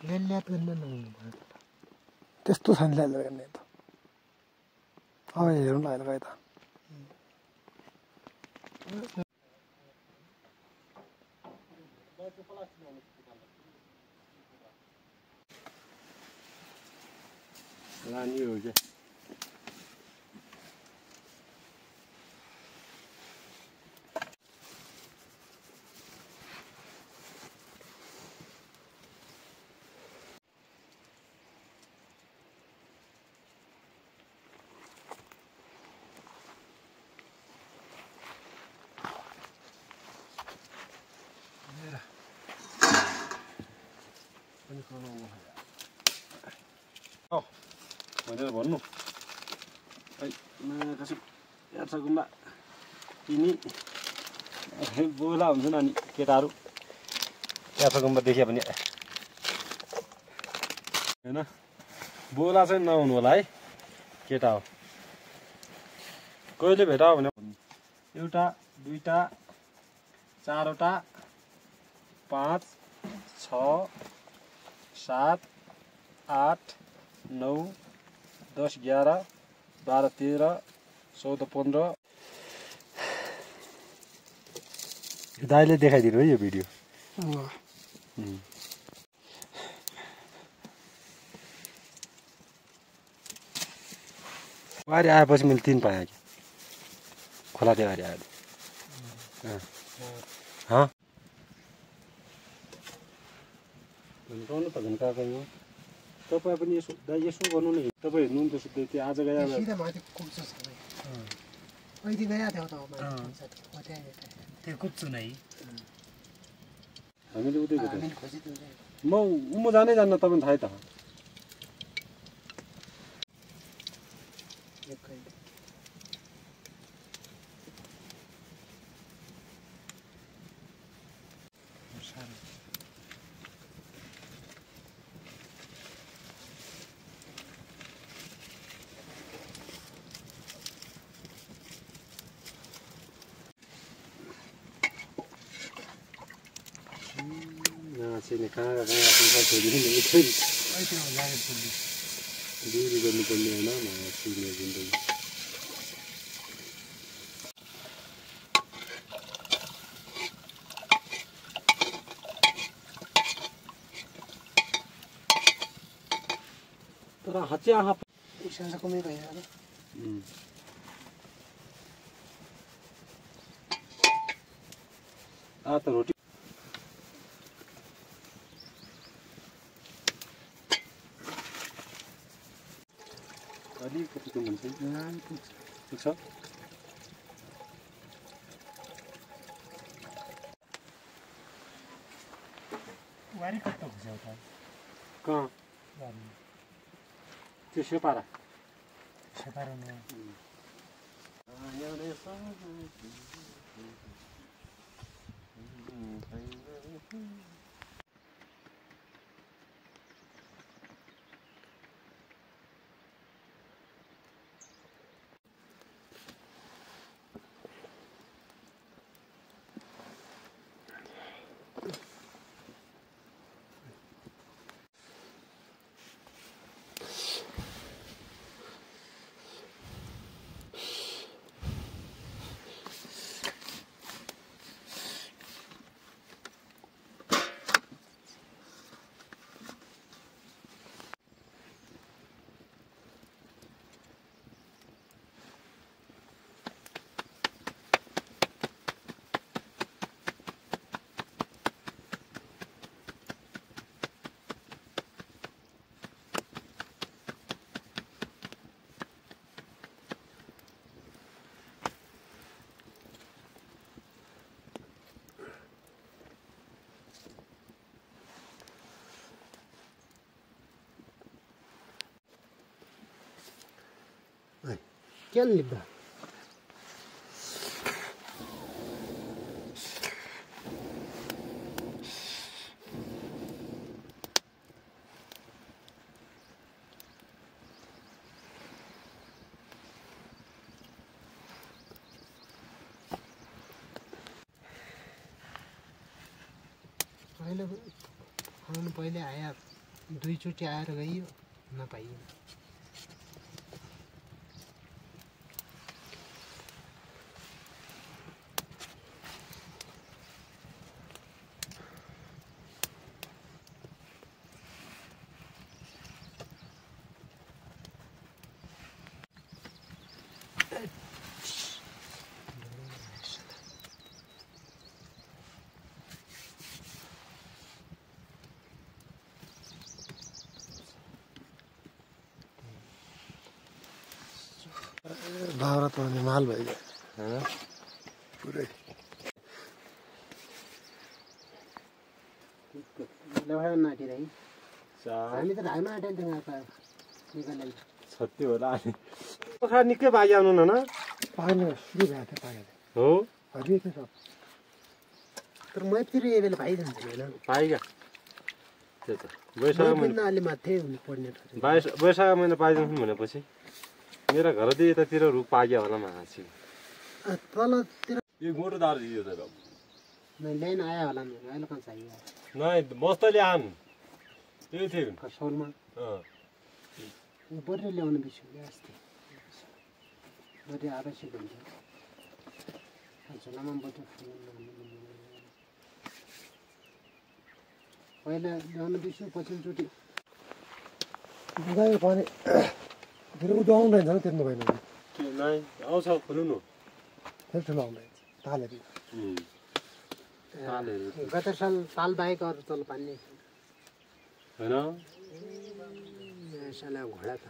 ल्याल्यात गर्न नहुनु भयो त्यस्तो छ नि ल्याल्या गर्ने त अब हेरौँ न अहिले त लानी हो क्या भनेर भन्नु यात्रा गुम्बा तिनी बोला हुन्छ नि केटाहरू यात्रा गुम्बा देख्यो भने होइन बोला चाहिँ नहुनु होला है केटा हो कहिले भेटा भने एउटा दुईटा चारवटा 5 6 7 8 9 10 11 12 13 14 15 दाइले देखाइदिनु है यो भिडियो वारी आएपछि मैले 3 पाएँ कि खोला देवारी आयो भन्नु त घन्टाको यो तपाईँ पनि यसो दाइ यसो गर्नु नि तपाईँ हेर्नु नि त सुत्दै त्यो आज गएर सिधा माथि कुद्छ सबै अहिले गया थियो त त्यो कुद्छु नै हामीले उतै म जानै जान्न तपाईँ थाहै त Sini kagak tinggal jadi ini itu. Dulu juga mikirnya nama sini gitu. Terus hati apa? Bisa sekolah kayak apa? Roti. अलिकति त हुन्छ पुग्छ वारी कस्तो हुन्छ त कहाँ त्यो सेपारा सेपारामा क्या लिखा पहिले आया 2 चोटि आएर गइयो नपाइयो दाउरा त अनि माल भइगयो पुरै लवायो नाटिरही हामी त ढाइमा आटेन निकाल्दै छत्ती होला अनि पोखरा निकै बागी आउनु न पानी सुरु भएको थियो पानी हो हरियो थियो सब तर मैतिर यो बेला पाइदिन्छ हैन पाइगा त्यो त वैशाख महिना अलि माथि हुनु पर्ने वैशाख महिना पाइदिन्छ भनेपछि मेरा घरदेखि यतातिर रुख पाग्यो होला माछी तलतिर यो मोटो दार दियो त ल्याइन आयो होला मेरो अहिले कहाँ चाहियो नै बस्तले आन त्यही थियो कसौलमा अँ बढी ल्याउनु बिर्स्यो अस्ति बढी आवश्यक हुन्थ्यो झोलामा बढी पहिला ल्याउनु बिर्स्यो पछिल्लोचोटि गयो पानी फेरि उदो आउँदैन नि त्यति भएन नै आउँछ खोल्नु न फेरि ठुलो आउँदैन तालहरू गत साल ताल बाहेक अरू तल पानी होइन साला घोडा त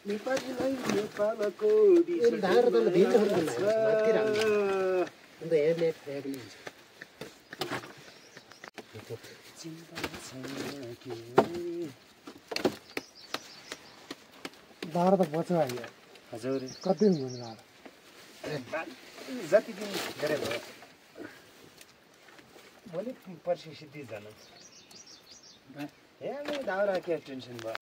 नेपालको धार त भिन्न हुन्छ माथि राम्रो अन्त हेर्ने फ्याग्ने हुन्छ दाउरा त बच्यो आइयो हजुर कति हुन्छ दाउरा जति दिन धेरै भयो भोलि पर्सि सिद्धि जानु हेर्नु दाउरा के टेन्सन भयो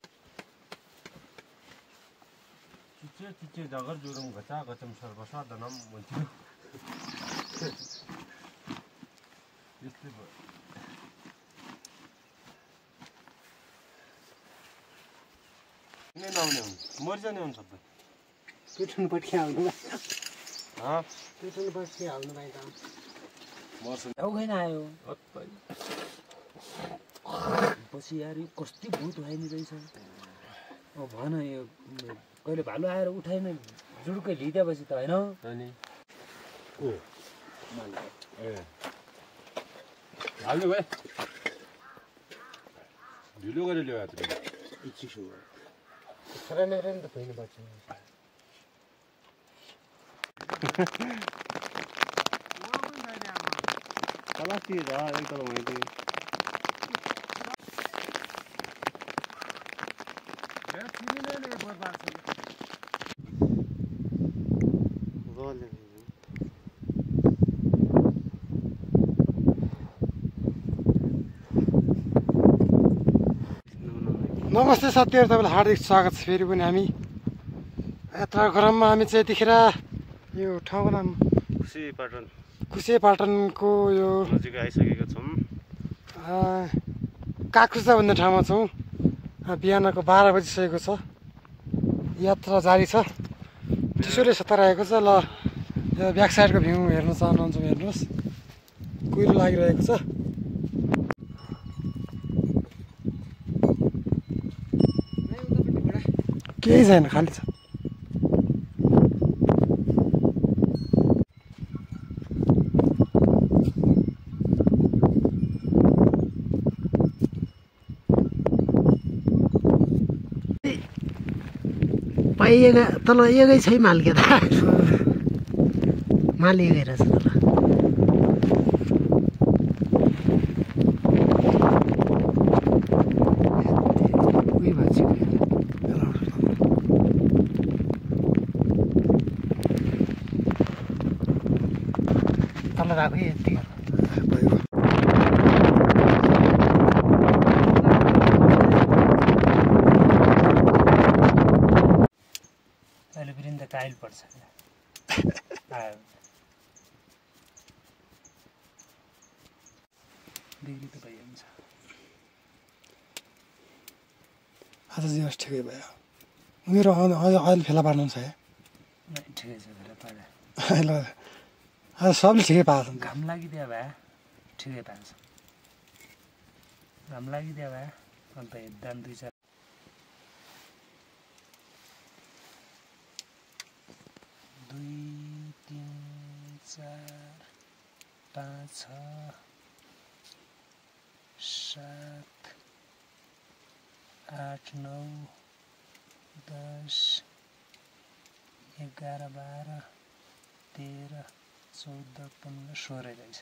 चिचे जगर जुरुङ घचा गचम सर्वसाधनम भन्थ्यो यस्तै भयो नआउने हुन् मरिजाने हुन् सबै पिठुन पट्टि आउनु हाँ पिठुन पट्टि आउनु भाइ त मर्छ औ खैन आयो अत्तै पछि यार यो कस्तो भूत होइन रहेछ अब भन यो कहिले भालु आएर उठाएन जुडुकै लिँदैपछि त होइन अनि ओ ए हाल्नु भाइ ढिलो गरेर ल्यायो त चिसो खरानेर नि त खुइनु पर्छ कलासी र एकदम मैले नमस्ते साथीहरू तपाईँलाई हार्दिक स्वागत छ फेरि पनि हामी यात्रा क्रममा हामी चाहिँ यतिखेर यो ठाउँको नाम कुसेपाटनको यो नजिक आइसकेका छौँ काकुसा भन्ने ठाउँमा छौँ बिहानको 12 बजिसकेको छ यात्रा जारी छ चिसोले सताइरहेको छ ल यो ब्याक साइडको भ्यू हेर्न चाहनुहुन्छ हेर्नुहोस् कुहिरो लागिरहेको छ केही छैन खाली छ पाइएगा तल एकै छै माल के त माल एकै रहेछ तल उही भन्छ तल राखो यति स्टाइल पर्छ बिक्री त भइहाल्छ आज दिवस ठिकै भयो उनीहरू अहिले फेला पार्नुहुन्छ है ठिकै छ फेला पार्दा ल आज सबले ठिकै पाएको छ घाम लागिदियो भए ठिकै पाएको छ घाम लागिदियो भए अन्त हेर्दा 2-4 2 3 4 5 6 7 8 9 10 11 12 13 14 15 16 रहेछ